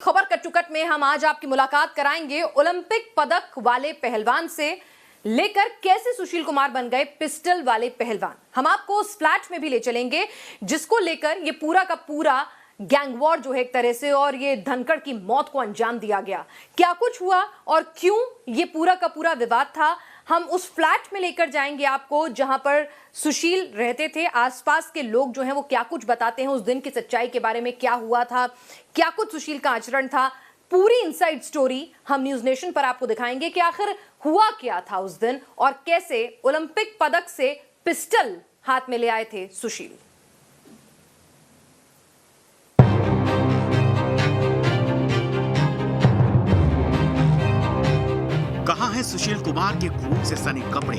खबर कट में हम आज आपकी मुलाकात कराएंगे ओलंपिक पदक वाले पहलवान से लेकर कैसे सुशील कुमार बन गए पिस्टल वाले पहलवान। हम आपको उस फ्लैट में भी ले चलेंगे जिसको लेकर ये पूरा का पूरा गैंग वॉर जो है एक तरह से, और ये धनखड़ की मौत को अंजाम दिया गया। क्या कुछ हुआ और क्यों ये पूरा का पूरा विवाद था, हम उस फ्लैट में लेकर जाएंगे आपको जहां पर सुशील रहते थे। आसपास के लोग जो हैं वो क्या कुछ बताते हैं उस दिन की सच्चाई के बारे में, क्या हुआ था, क्या कुछ सुशील का आचरण था। पूरी इनसाइड स्टोरी हम न्यूज नेशन पर आपको दिखाएंगे कि आखिर हुआ क्या था उस दिन और कैसे ओलंपिक पदक से पिस्टल हाथ में ले आए थे सुशील। कहां है सुशील कुमार के खून से सने कपड़े?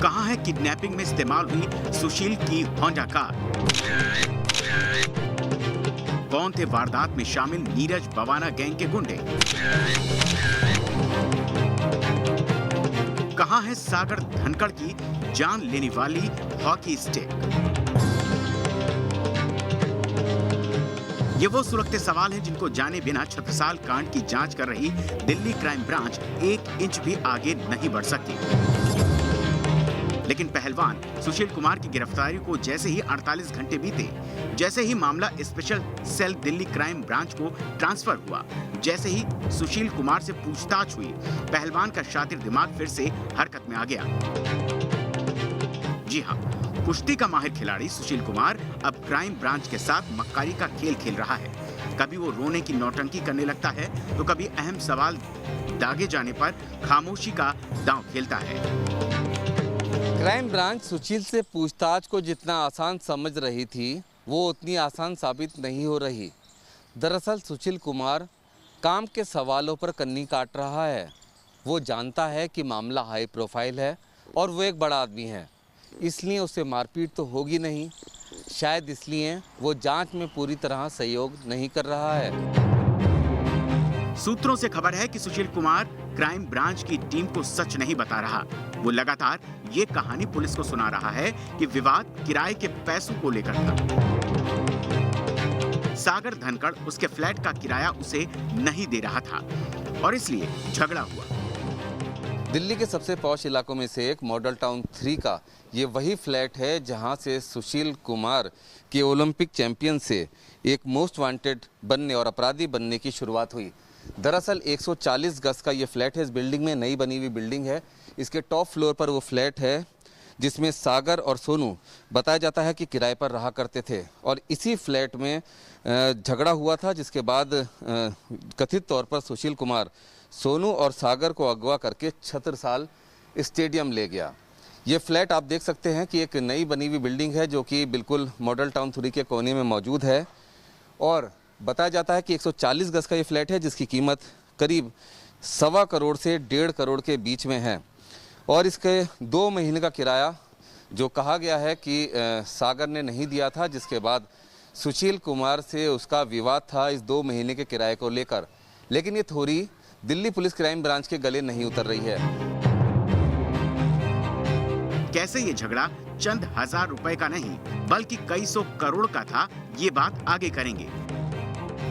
कहां है किडनैपिंग में इस्तेमाल हुई सुशील की होंडा कार? कौन थे वारदात में शामिल नीरज बवाना गैंग के गुंडे? कहां है सागर धनखड़ की जान लेने वाली हॉकी स्टिक? ये वो सुलगते सवाल हैं जिनको जाने बिना छत्रसाल कांड की जांच कर रही दिल्ली क्राइम ब्रांच एक इंच भी आगे नहीं बढ़ सकती। लेकिन पहलवान सुशील कुमार की गिरफ्तारी को जैसे ही 48 घंटे बीते, जैसे ही मामला special cell Delhi crime branch को ट्रांसफर हुआ, जैसे ही सुशील कुमार से पूछताछ हुई, पहलवान का शातिर दिमाग फिर से हरकत में आ गया। जी हाँ, कुश्ती का माहिर खिलाड़ी सुशील कुमार अब क्राइम ब्रांच के साथ मक्कारी का खेल खेल रहा है। कभी वो रोने की नौटंकी करने लगता है तो कभी अहम सवाल दागे जाने पर खामोशी का दांव खेलता है। क्राइम ब्रांच सुशील से पूछताछ को जितना आसान समझ रही थी वो उतनी आसान साबित नहीं हो रही। दरअसल सुशील कुमार काम के सवालों पर कन्नी काट रहा है। वो जानता है कि मामला हाई प्रोफाइल है और वो एक बड़ा आदमी है, इसलिए उसे मारपीट तो होगी नहीं। शायद इसलिए वो जांच में पूरी तरह सहयोग नहीं कर रहा है। सूत्रों से खबर है कि सुशील कुमार क्राइम ब्रांच की टीम को सच नहीं बता रहा। वो लगातार ये कहानी पुलिस को सुना रहा है कि विवाद किराए के पैसों को लेकर था। सागर धनखड़ उसके फ्लैट का किराया उसे नहीं दे रहा था और इसलिए झगड़ा हुआ। दिल्ली के सबसे पॉश इलाकों में से एक मॉडल टाउन 3 का ये वही फ्लैट है जहां से सुशील कुमार के ओलंपिक चैंपियन से एक मोस्ट वांटेड बनने और अपराधी बनने की शुरुआत हुई। दरअसल 140 गज का ये फ्लैट है। इस बिल्डिंग में नई बनी हुई बिल्डिंग है। इसके टॉप फ्लोर पर वो फ्लैट है जिसमें सागर और सोनू बताया जाता है कि किराए पर रहा करते थे और इसी फ्लैट में झगड़ा हुआ था, जिसके बाद कथित तौर पर सुशील कुमार सोनू और सागर को अगवा करके छत्रसाल स्टेडियम ले गया। ये फ्लैट आप देख सकते हैं कि एक नई बनी हुई बिल्डिंग है जो कि बिल्कुल मॉडल टाउन 3 के कोने में मौजूद है और बताया जाता है कि 140 गज का ये फ्लैट है जिसकी कीमत करीब 1.25 करोड़ से 1.5 करोड़ के बीच में है और इसके 2 महीने का किराया जो कहा गया है कि सागर ने नहीं दिया था, जिसके बाद सुशील कुमार से उसका विवाद था इस 2 महीने के किराए को लेकर। लेकिन ये थोड़ी दिल्ली पुलिस क्राइम ब्रांच के गले नहीं उतर रही है। कैसे ये झगड़ा चंद हजार रुपए का नहीं बल्कि कई सौ करोड़ का था, ये बात आगे करेंगे।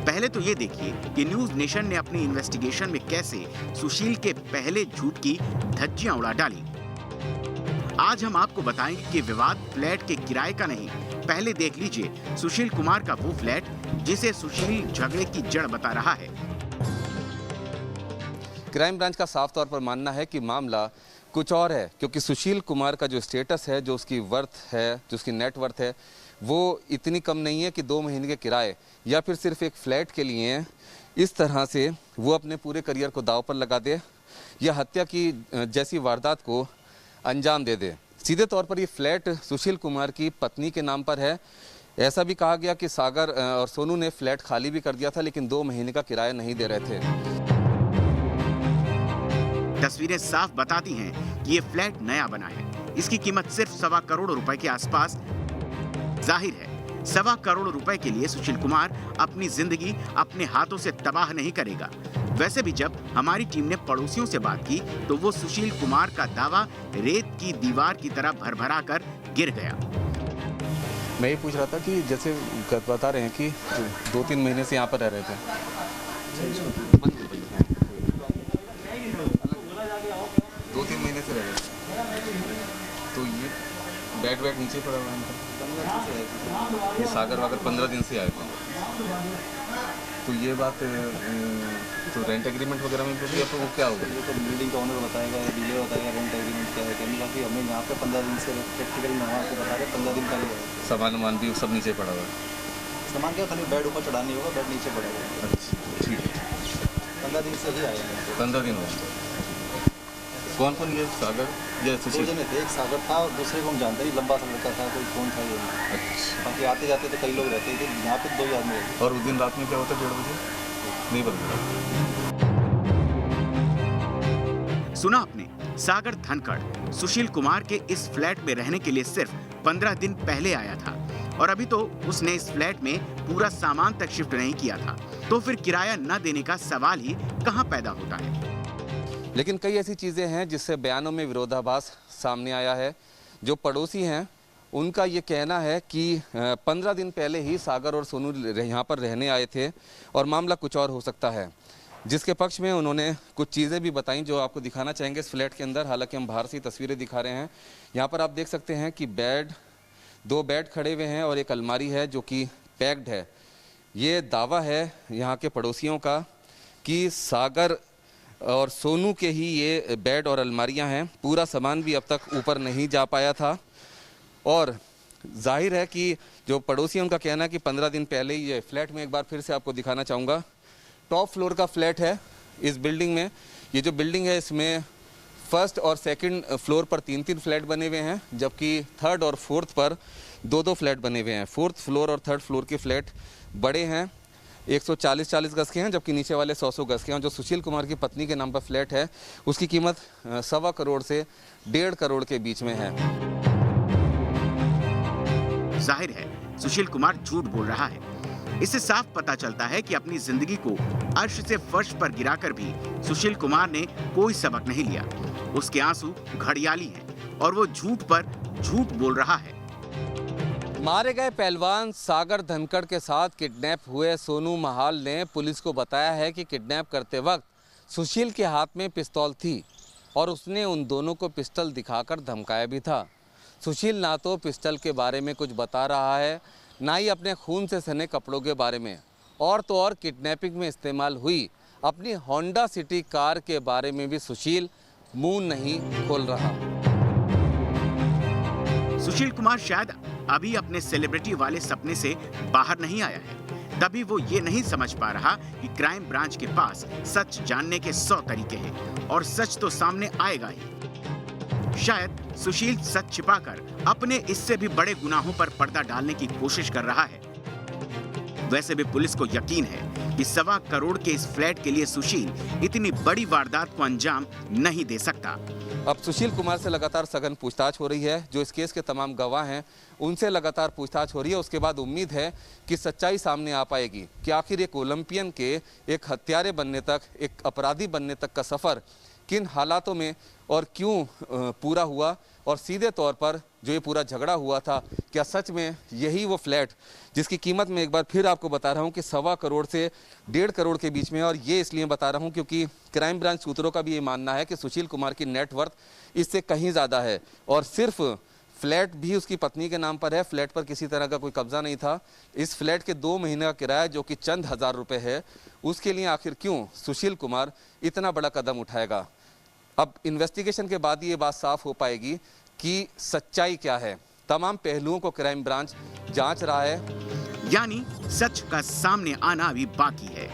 पहले तो ये देखिए कि न्यूज नेशन ने अपनी इन्वेस्टिगेशन में कैसे सुशील के पहले झूठ की धज्जियां उड़ा डाली। आज हम आपको बताएंगे कि विवाद फ्लैट के किराए का नहीं। पहले देख लीजिए सुशील कुमार का वो फ्लैट जिसे सुशील झगड़े की जड़ बता रहा है। क्राइम ब्रांच का साफ तौर पर मानना है कि मामला कुछ और है, क्योंकि सुशील कुमार का जो स्टेटस है, जो उसकी वर्थ है, जो उसकी नेट वर्थ है, वो इतनी कम नहीं है कि 2 महीने के किराए या फिर सिर्फ एक फ्लैट के लिए इस तरह से वो अपने पूरे करियर को दांव पर लगा दे या हत्या की जैसी वारदात को अंजाम दे दे। सीधे तौर पर ये फ्लैट सुशील कुमार की पत्नी के नाम पर है। ऐसा भी कहा गया कि सागर और सोनू ने फ्लैट खाली भी कर दिया था, लेकिन 2 महीने का किराया नहीं दे रहे थे। तस्वीरें साफ बताती हैं कि ये फ्लैट नया बना है। इसकी कीमत सिर्फ 1.25 करोड़ रुपए के आसपास। जाहिर है 1.25 करोड़ रुपए के लिए सुशील कुमार अपनी जिंदगी अपने हाथों से तबाह नहीं करेगा। वैसे भी जब हमारी टीम ने पड़ोसियों से बात की तो वो सुशील कुमार का दावा रेत की दीवार की तरह भरभरा कर गिर गया। मैं ये पूछ रहा था कि जैसे बता रहे हैं कि 2-3 महीने से यहाँ पर रह रहे थे, 2-3 महीने से रह रहे थे, तो ये बेड नीचे पड़ा हुआ है इनका। ये सागर वागर 15 दिन से आए थे, तो ये बात तो रेंट एग्रीमेंट वगैरह में भी आपको क्या होगा? ये तो बिल्डिंग का ओनर बताएगा या डीलर बताएगा रेंट एग्रीमेंट क्या है, कहने का कि हमें यहाँ पे 15 दिन से प्रैक्टिकल मैं आपको बता रहे 15 दिन पहले सामान भी सब नीचे पड़ा हुआ है। सामान क्या खाली बेड ऊपर चढ़ानी होगा, बेड नीचे पड़ा हुआ है। अच्छा ठीक है, 15 दिन से ही आए हैं। 15 दिन हुए। कौन कौन ये सागर या दो सुशील? जने थे, एक सागर था और दूसरे को हम जानते नहीं, लंबा सा लड़का था, कोई कौन था ये नहीं। अच्छा, बाकी आते जाते तो कई लोग रहते थे, यहाँ पे 2 आदमी रहते। और उस दिन रात में क्या होता है 1:30 बजे? नहीं पता। सुना आपने, सागर धनखड़ सुशील कुमार के इस फ्लैट में रहने के लिए सिर्फ 15 दिन पहले आया था और अभी तो उसने इस फ्लैट में पूरा सामान तक शिफ्ट नहीं किया था, तो फिर किराया न देने का सवाल ही कहां पैदा होता है। लेकिन कई ऐसी चीज़ें हैं जिससे बयानों में विरोधाभास सामने आया है। जो पड़ोसी हैं उनका ये कहना है कि 15 दिन पहले ही सागर और सोनू यहाँ पर रहने आए थे और मामला कुछ और हो सकता है, जिसके पक्ष में उन्होंने कुछ चीज़ें भी बताई जो आपको दिखाना चाहेंगे इस फ्लैट के अंदर। हालांकि हम बाहर से तस्वीरें दिखा रहे हैं। यहाँ पर आप देख सकते हैं कि 2 बेड खड़े हुए हैं और एक अलमारी है जो कि पैक्ड है। ये दावा है यहाँ के पड़ोसियों का कि सागर और सोनू के ही ये बेड और अलमारियां हैं। पूरा सामान भी अब तक ऊपर नहीं जा पाया था और जाहिर है कि जो पड़ोसी हैं उनका कहना है कि 15 दिन पहले ही ये फ्लैट में, एक बार फिर से आपको दिखाना चाहूँगा, टॉप फ्लोर का फ्लैट है इस बिल्डिंग में। ये जो बिल्डिंग है इसमें फर्स्ट और सेकंड फ्लोर पर 3-3 फ्लैट बने हुए हैं, जबकि थर्ड और फोर्थ पर 2-2 फ्लैट बने हुए हैं। फोर्थ फ्लोर और थर्ड फ्लोर के फ्लैट बड़े हैं, 140 गज के हैं, जबकि नीचे वाले 100 गज के हैं। जो सुशील कुमार की पत्नी के नाम पर फ्लैट है उसकी कीमत 1.25 करोड़ से 1.5 करोड़ के बीच में है। जाहिर है सुशील कुमार झूठ बोल रहा है। इससे साफ पता चलता है कि अपनी जिंदगी को अर्श से फर्श पर गिराकर भी सुशील कुमार ने कोई सबक नहीं लिया। उसके आंसू घड़ियाली हैं और वो झूठ पर झूठ बोल रहा है। मारे गए पहलवान सागर धनखड़ के साथ किडनैप हुए सोनू महाल ने पुलिस को बताया है कि किडनैप करते वक्त सुशील के हाथ में पिस्तौल थी और उसने उन दोनों को पिस्टल दिखाकर धमकाया भी था। सुशील ना तो पिस्टल के बारे में कुछ बता रहा है, ना ही अपने खून से सने कपड़ों के बारे में, और तो और किडनैपिंग में इस्तेमाल हुई अपनी होंडा सिटी कार के बारे में भी सुशील मुंह नहीं खोल रहा। सुशील कुमार शायद अभी अपने सेलिब्रिटी वाले सपने से बाहर नहीं आया है, तभी वो ये नहीं समझ पा रहा कि क्राइम ब्रांच के पास सच जानने के 100 तरीके हैं और सच तो सामने आएगा ही। शायद सुशील सच छिपाकर अपने इससे भी बड़े गुनाहों पर पर्दा डालने की कोशिश कर रहा है। वैसे भी पुलिस को यकीन है कि 1.25 करोड़ के इस फ्लैट के लिए सुशील इतनी बड़ी वारदात को अंजाम नहीं दे सकता। अब सुशील कुमार से लगातार सघन पूछताछ हो रही है। जो इस केस के तमाम गवाह हैं उनसे लगातार पूछताछ हो रही है। उसके बाद उम्मीद है कि सच्चाई सामने आ पाएगी कि आखिर एक ओलंपियन के एक हत्यारे बनने तक, एक अपराधी बनने तक का सफ़र किन हालातों में और क्यों पूरा हुआ, और सीधे तौर पर जो ये पूरा झगड़ा हुआ था, क्या सच में यही वो फ्लैट जिसकी कीमत मैं एक बार फिर आपको बता रहा हूँ कि 1.25 करोड़ से 1.5 करोड़ के बीच में है। और ये इसलिए बता रहा हूँ क्योंकि क्राइम ब्रांच सूत्रों का भी ये मानना है कि सुशील कुमार की नेटवर्थ इससे कहीं ज़्यादा है और सिर्फ फ्लैट भी उसकी पत्नी के नाम पर है। फ्लैट पर किसी तरह का कोई कब्जा नहीं था। इस फ्लैट के 2 महीने का किराया जो कि चंद हज़ार रुपये है, उसके लिए आखिर क्यों सुशील कुमार इतना बड़ा कदम उठाएगा। अब इन्वेस्टिगेशन के बाद ये बात साफ हो पाएगी कि सच्चाई क्या है। तमाम पहलुओं को क्राइम ब्रांच जांच रहा है, यानी सच का सामने आना अभी बाकी है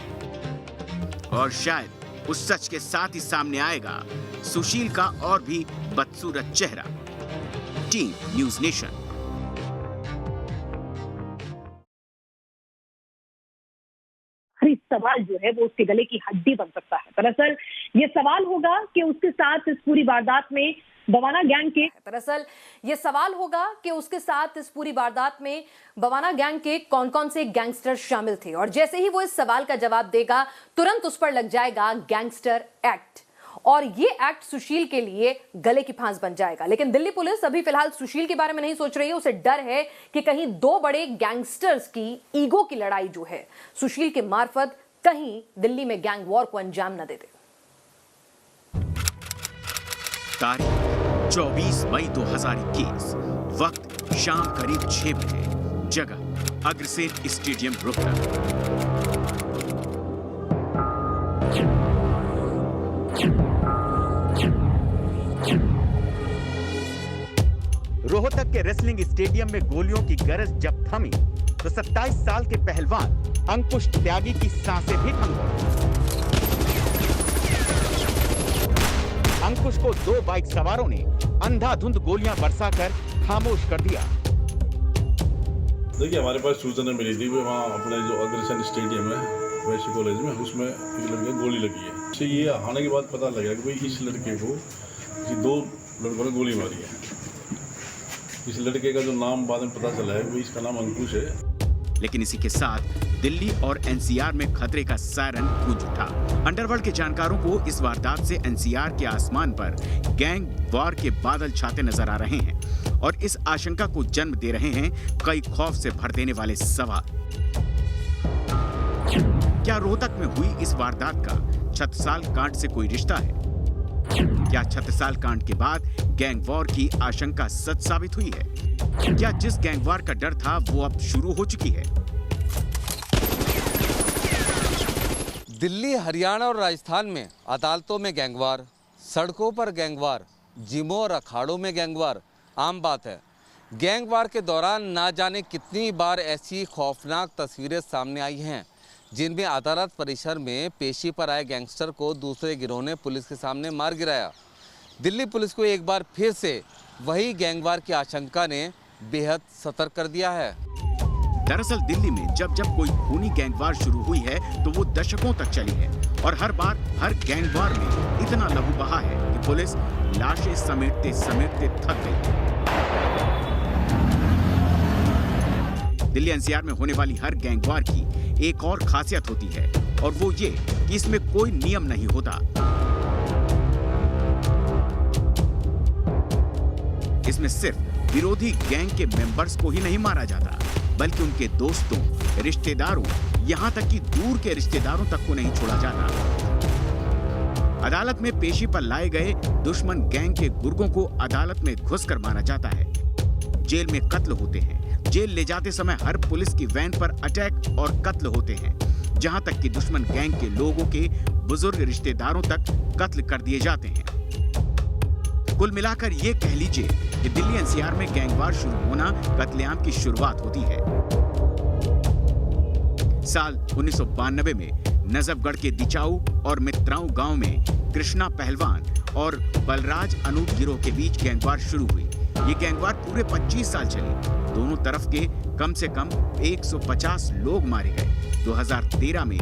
और शायद उस सच के साथ ही सामने आएगा सुशील का और भी बदसूरत चेहरा। Team news nation. हर सवाल जो है वो उसके गले की हड्डी बन सकता है। दरअसल ये सवाल होगा कि उसके साथ इस पूरी वारदात में बवाना गैंग के बवाना गैंग के कौन-कौन से गैंगस्टर शामिल थे, और जैसे ही वो इस सवाल का जवाब देगा तुरंत उस पर लग जाएगा गैंगस्टर एक्ट। और ये एक्ट सुशील के लिए गले की फांस बन जाएगा। लेकिन दिल्ली पुलिस अभी फिलहाल सुशील के बारे में नहीं सोच रही है। उसे डर है कि कहीं दो बड़े गैंगस्टर्स की ईगो की लड़ाई जो है सुशील के मार्फत कहीं दिल्ली में गैंग वॉर को अंजाम न दे दे। तारीख 24 मई 2021, वक्त शाम करीब 6 बजे, जगह अग्रसेन स्टेडियम रोहतक। रोहतक के रेसलिंग स्टेडियम में गोलियों की गरज जब थमी तो 27 साल के पहलवान अंकुश त्यागी की सांसें भी थम गई। अंकुश को 2 बाइक सवारों ने अंधाधुंध गोलियां बरसाकर खामोश कर दिया। देखिए, हमारे पास सूचना मिली थी कि वहाँ अपने जो अग्रसेन स्टेडियम है वैसे कॉलेज में, उसमें एक लड़के को गोली लगी है। तो ये आने के बाद पता लगा कि भाई इस लड़के को 2 लड़कों ने गोली मारी है। इस लड़के का जो नाम बाद में पता चला है कि इसका नाम अंकुश है। लेकिन इसी के साथ दिल्ली और एनसीआर में खतरे का सायरन गूंज उठा। अंडरवर्ल्ड के जानकारों को इस वारदात से एनसीआर के आसमान पर गैंग वॉर के बादल छाते नजर आ रहे हैं और इस आशंका को जन्म दे रहे हैं कई खौफ से भर देने वाले सवाल। क्या रोहतक में हुई इस वारदात का छत्रसाल कांड से कोई रिश्ता है? क्या छत्रसाल कांड के बाद गैंग वॉर की आशंका सच साबित हुई है? क्या जिस गैंग वॉर का डर था वो अब शुरू हो चुकी है? दिल्ली, हरियाणा और राजस्थान में अदालतों में गैंगवार, सड़कों पर गैंगवार, जिमों और अखाड़ों में गैंगवार आम बात है। गैंगवार के दौरान ना जाने कितनी बार ऐसी खौफनाक तस्वीरें सामने आई हैं जिनमें अदालत परिसर में पेशी पर आए गैंगस्टर को दूसरे गिरोह ने पुलिस के सामने मार गिराया। दिल्ली पुलिस को एक बार फिर से वही गैंगवार की आशंका ने बेहद सतर्क कर दिया है। दरअसल दिल्ली में जब जब कोई खूनी गैंगवार शुरू हुई है तो वो दशकों तक चली है और हर बार हर गैंगवार में इतना लहू बहा है कि पुलिस लाशें समेटते समेटते थक गई। दिल्ली एनसीआर में होने वाली हर गैंगवार की एक और खासियत होती है और वो ये कि इसमें कोई नियम नहीं होता। इसमें सिर्फ विरोधी गैंग के मेंबर्स को ही नहीं मारा जाता बल्कि उनके दोस्तों, रिश्तेदारों, यहाँ तक कि दूर के रिश्तेदारों तक को नहीं छोड़ा जाता। अदालत में पेशी पर लाए गए दुश्मन गैंग के गुर्गों को अदालत में घुसकर मारा जाता है। जेल में कत्ल होते हैं। जेल ले जाते समय हर पुलिस की वैन पर अटैक और कत्ल होते हैं। जहां तक कि दुश्मन गैंग के लोगों के बुजुर्ग रिश्तेदारों तक कत्ल कर दिए जाते हैं। कुल मिलाकर ये कह लीजिए कि दिल्ली एनसीआर में गैंगवार शुरू होना कत्लेआम की शुरुआत होती है। साल 1992 में नजफगढ़ के दिचाऊ और मित्राऊ गांव में कृष्णा पहलवान और बलराज अनूप गिरोह के बीच गैंगवार शुरू हुई। ये गैंगवार पूरे 25 साल चली। दोनों तरफ के कम से कम 150 लोग मारे गए। 2013 में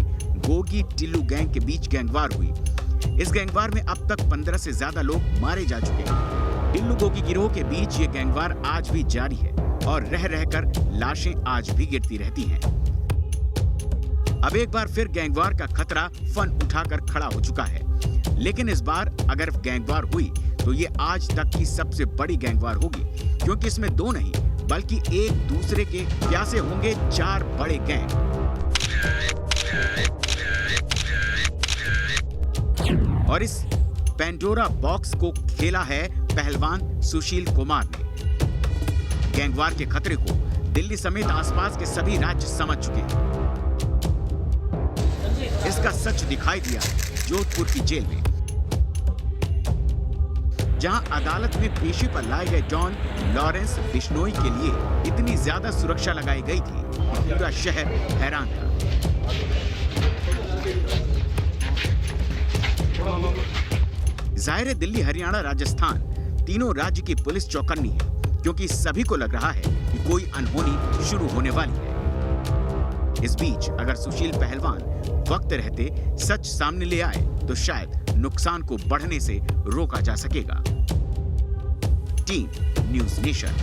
गोगी टिल्लू गैंग के बीच गैंगवार हुई। इस गैंगवार में अब तक 15 से ज्यादा लोग मारे जा चुके हैं। टिल्लू गोगी गिरोह के बीच ये गैंगवार आज भी जारी है और रह रहकर लाशें आज भी गिरती रहती हैं। अब एक बार फिर गैंगवार का खतरा फन उठाकर खड़ा हो चुका है। लेकिन इस बार अगर गैंगवार हुई तो ये आज तक की सबसे बड़ी गैंगवार होगी, क्योंकि इसमें 2 नहीं बल्कि एक दूसरे के प्यासे होंगे 4 बड़े गैंग। और इस पेंडोरा बॉक्स को खेला है पहलवान सुशील कुमार ने। गैंगवार के खतरे को दिल्ली समेत आसपास के सभी राज्य समझ चुके हैं। इसका सच दिखाई दिया जोधपुर की जेल में, जहां अदालत में पेशी पर लाए गए डॉन लॉरेंस बिश्नोई के लिए इतनी ज्यादा सुरक्षा लगाई गई थी कि पूरा शहर हैरान था। जाहिर है दिल्ली, हरियाणा, राजस्थान तीनों राज्य की पुलिस चौकन्नी है, क्योंकि सभी को लग रहा है कि कोई अनहोनी शुरू होने वाली है। इस बीच अगर सुशील पहलवान वक्त रहते सच सामने ले आए तो शायद नुकसान को बढ़ने से रोका जा सकेगा। Team news nation.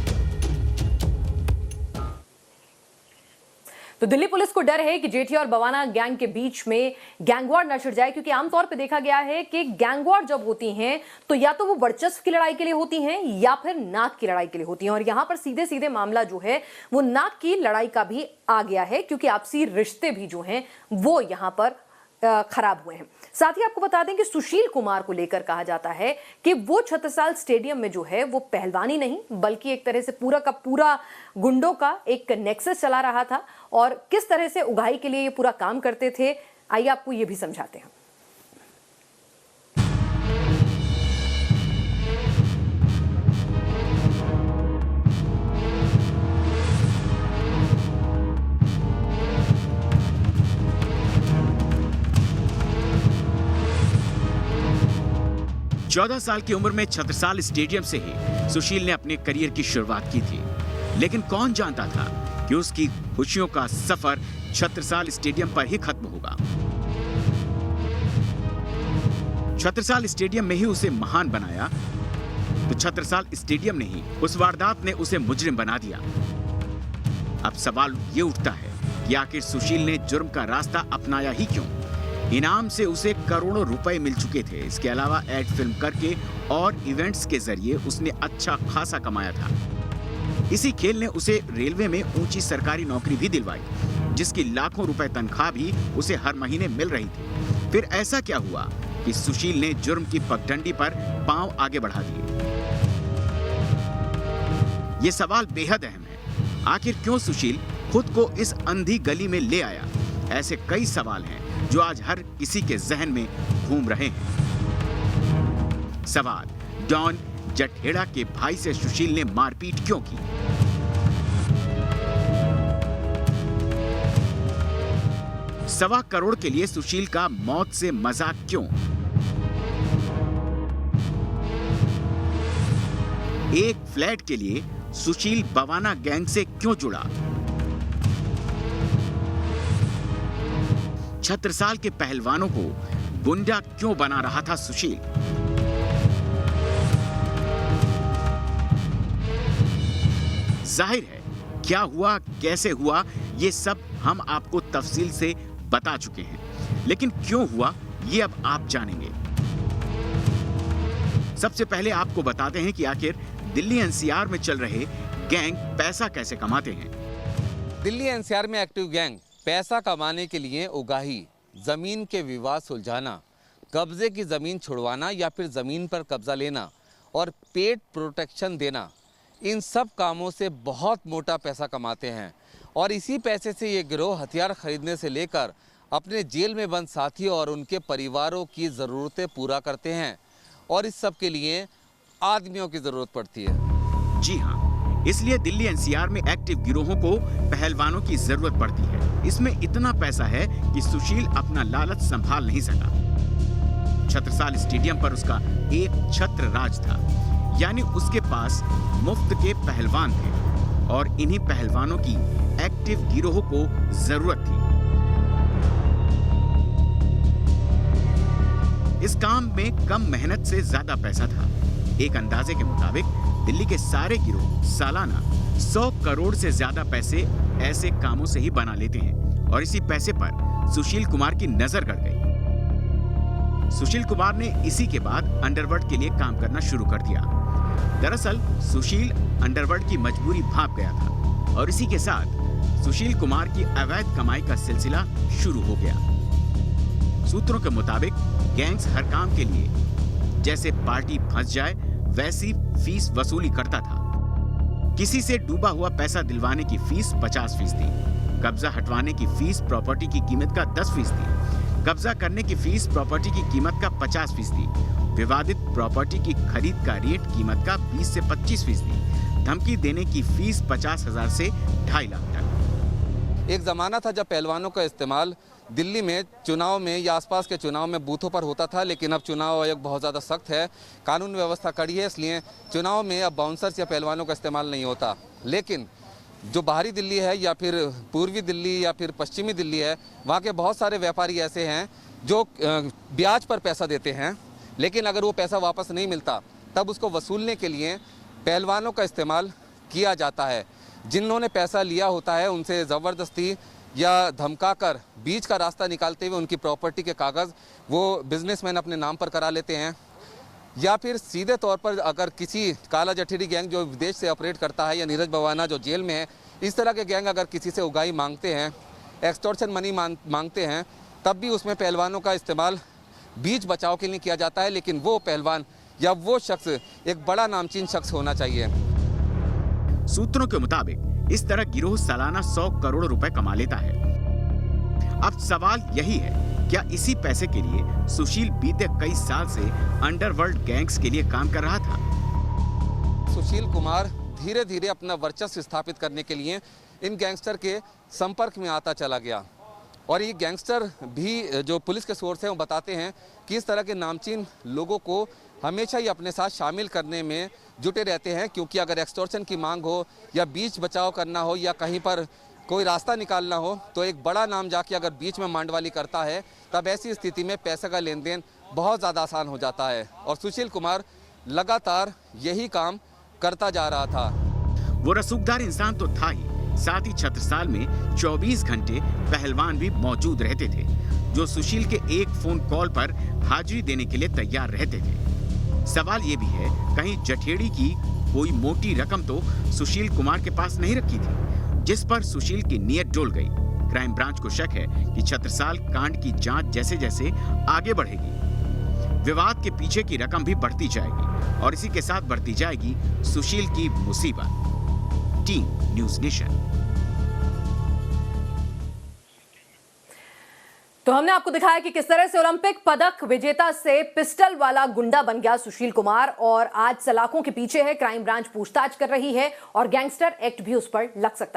तो दिल्ली पुलिस को डर है कि जेठिया और बवाना गैंग के बीच में गैंगवॉर न छिड़ जाए, क्योंकि आमतौर पे देखा गया है कि गैंगवॉर जब होती हैं तो या तो वो वर्चस्व की लड़ाई के लिए होती हैं या फिर नाक की लड़ाई के लिए होती हैं। और यहां पर सीधे सीधे मामला जो है वो नाक की लड़ाई का भी आ गया है, क्योंकि आपसी रिश्ते भी जो हैं वो यहां पर खराब हुए हैं। साथ ही आपको बता दें कि सुशील कुमार को लेकर कहा जाता है कि वो छत्रसाल स्टेडियम में जो है वो पहलवानी नहीं बल्कि एक तरह से पूरा का पूरा गुंडों का एक नेक्सस चला रहा था, और किस तरह से उगाही के लिए ये पूरा काम करते थे आइए आपको ये भी समझाते हैं। 14 साल की उम्र में छत्रसाल स्टेडियम से ही सुशील ने अपने करियर की शुरुआत की थी, लेकिन कौन जानता था कि उसकी खुशियों का सफर छत्रसाल स्टेडियम पर ही खत्म होगा। छत्रसाल स्टेडियम में ही उसे महान बनाया तो छत्रसाल स्टेडियम ने ही उस वारदात ने उसे मुजरिम बना दिया। अब सवाल ये उठता है कि आखिर सुशील ने जुर्म का रास्ता अपनाया ही क्यों? इनाम से उसे करोड़ों रुपए मिल चुके थे। इसके अलावा एड फिल्म करके और इवेंट्स के जरिए उसने अच्छा खासा कमाया था। इसी खेल ने उसे रेलवे में ऊंची सरकारी नौकरी भी दिलवाई, जिसकी लाखों रुपए तनख्वाह भी उसे हर महीने मिल रही थी। फिर ऐसा क्या हुआ कि सुशील ने जुर्म की पगडंडी पर पांव आगे बढ़ा दिए? ये सवाल बेहद अहम है। आखिर क्यों सुशील खुद को इस अंधी गली में ले आया? ऐसे कई सवाल हैं जो आज हर किसी के जहन में घूम रहे हैं। सवाल, डॉन जठेड़ा के भाई से सुशील ने मारपीट क्यों की? $1.25 करोड़ के लिए सुशील का मौत से मजाक क्यों? एक फ्लैट के लिए सुशील बवाना गैंग से क्यों जुड़ा? छत्रसाल के पहलवानों को गुंडा क्यों बना रहा था सुशील? जाहिर है क्या हुआ, कैसे हुआ, ये सब हम आपको तफसील से बता चुके हैं, लेकिन क्यों हुआ ये अब आप जानेंगे। सबसे पहले आपको बताते हैं कि आखिर दिल्ली एनसीआर में चल रहे गैंग पैसा कैसे कमाते हैं। दिल्ली एनसीआर में एक्टिव गैंग पैसा कमाने के लिए उगाही, जमीन के विवाद सुलझाना, कब्जे की जमीन छुड़वाना या फिर जमीन पर कब्जा लेना और पेड प्रोटेक्शन देना, इन सब कामों से बहुत मोटा पैसा कमाते हैं। और इसी पैसे से ये गिरोह हथियार खरीदने से लेकर अपने जेल में बंद साथियों और उनके परिवारों की ज़रूरतें पूरा करते हैं, और इस सब के लिए आदमियों की ज़रूरत पड़ती है। जी हाँ, इसलिए दिल्ली एनसीआर में एक्टिव गिरोहों को पहलवानों की जरूरत पड़ती है। इसमें इतना पैसा है कि सुशील अपना लालच संभाल नहीं सका। छत्रसाल स्टेडियम पर उसका एक छत्र राज था, यानी उसके पास मुफ्त के पहलवान थे, और इन्हीं पहलवानों की एक्टिव गिरोह को जरूरत थी। इस काम में कम मेहनत से ज्यादा पैसा था। एक अंदाजे के मुताबिक दिल्ली के सारे गिरोह सालाना 100 करोड़ से ज्यादा पैसे ऐसे कामों से ही बना लेते हैं, और इसी पैसे पर सुशील कुमार की नजर गड़ गई। सुशील कुमार ने इसी के बाद अंडरवर्ल्ड के लिए काम करना शुरू कर दिया। दरअसल सुशील अंडरवर्ल्ड की मजबूरी भाप गया था, और इसी के साथ सुशील कुमार की अवैध कमाई का सिलसिला शुरू हो गया। सूत्रों के मुताबिक गैंग्स हर काम के लिए जैसे पार्टी फंस जाए वैसी फीस वसूली करता था। किसी से डूबा हुआ पैसा दिलवाने की फीस 50% थी, कब्जा हटवाने की फीस प्रॉपर्टी की कीमत का 10% थी, कब्जा करने की फीस प्रॉपर्टी की कीमत का 50% थी, विवादित प्रॉपर्टी की खरीद का रेट कीमत का 20 से 25% थी, धमकी देने की फीस 50,000 से 2.5 लाख तक। एक ज़माना था जब पहलवानों का इस्तेमाल दिल्ली में चुनाव में या आसपास के चुनाव में बूथों पर होता था, लेकिन अब चुनाव आयोग बहुत ज़्यादा सख्त है, कानून व्यवस्था कड़ी है, इसलिए चुनाव में अब बाउंसर्स या पहलवानों का इस्तेमाल नहीं होता। लेकिन जो बाहरी दिल्ली है या फिर पूर्वी दिल्ली या फिर पश्चिमी दिल्ली है, वहाँ के बहुत सारे व्यापारी ऐसे हैं जो ब्याज पर पैसा देते हैं, लेकिन अगर वो पैसा वापस नहीं मिलता तब उसको वसूलने के लिए पहलवानों का इस्तेमाल किया जाता है। जिन्होंने पैसा लिया होता है उनसे ज़बरदस्ती या धमकाकर बीच का रास्ता निकालते हुए उनकी प्रॉपर्टी के कागज़ वो बिजनेसमैन अपने नाम पर करा लेते हैं, या फिर सीधे तौर पर अगर किसी काला जठेरी गैंग जो विदेश से ऑपरेट करता है या नीरज भवाना जो जेल में है, इस तरह के गैंग अगर किसी से उगाही मांगते हैं, एक्सटॉर्शन मनी मांगते हैं, तब भी उसमें पहलवानों का इस्तेमाल बीच बचाव के लिए किया जाता है। लेकिन वो पहलवान या वो शख्स एक बड़ा नामचीन शख्स होना चाहिए। सूत्रों के मुताबिक इस तरह गिरोह सालाना 100 करोड़ रुपए कमा लेता है। अब सवाल यही है, क्या इसी पैसे के लिए सुशील बीते कई साल से अंडरवर्ल्ड गैंग्स के लिए काम कर रहा था? सुशील कुमार धीरे धीरे अपना वर्चस्व स्थापित करने के लिए इन गैंगस्टर के संपर्क में आता चला गया, और ये गैंगस्टर भी जो पुलिस के सोर्स हैं वो बताते हैं कि इस तरह के नामचीन लोगों को हमेशा ही अपने साथ शामिल करने में जुटे रहते हैं, क्योंकि अगर एक्सटॉर्शन की मांग हो या बीच बचाव करना हो या कहीं पर कोई रास्ता निकालना हो, तो एक बड़ा नाम जाके अगर बीच में मांडवाली करता है, तब ऐसी स्थिति में पैसे का लेन देन बहुत ज़्यादा आसान हो जाता है। और सुशील कुमार लगातार यही काम करता जा रहा था। वो रसूखदार इंसान तो था ही, साथ ही छत्रसाल में 24 घंटे पहलवान भी मौजूद रहते थे, जो सुशील के एक फोन कॉल पर हाजिरी देने के लिए तैयार रहते थे। सवाल ये भी है, कहीं जठेड़ी की कोई मोटी रकम तो सुशील कुमार के पास नहीं रखी थी, जिस पर सुशील की नीयत डोल गई। क्राइम ब्रांच को शक है कि छत्रसाल कांड की जांच जैसे जैसे आगे बढ़ेगी, विवाद के पीछे की रकम भी बढ़ती जाएगी, और इसी के साथ बढ़ती जाएगी सुशील की मुसीबत। Team news nation. तो हमने आपको दिखाया कि किस तरह से ओलंपिक पदक विजेता से पिस्टल वाला गुंडा बन गया सुशील कुमार, और आज सलाखों के पीछे है। क्राइम ब्रांच पूछताछ कर रही है और गैंगस्टर एक्ट भी उस पर लग सकता है।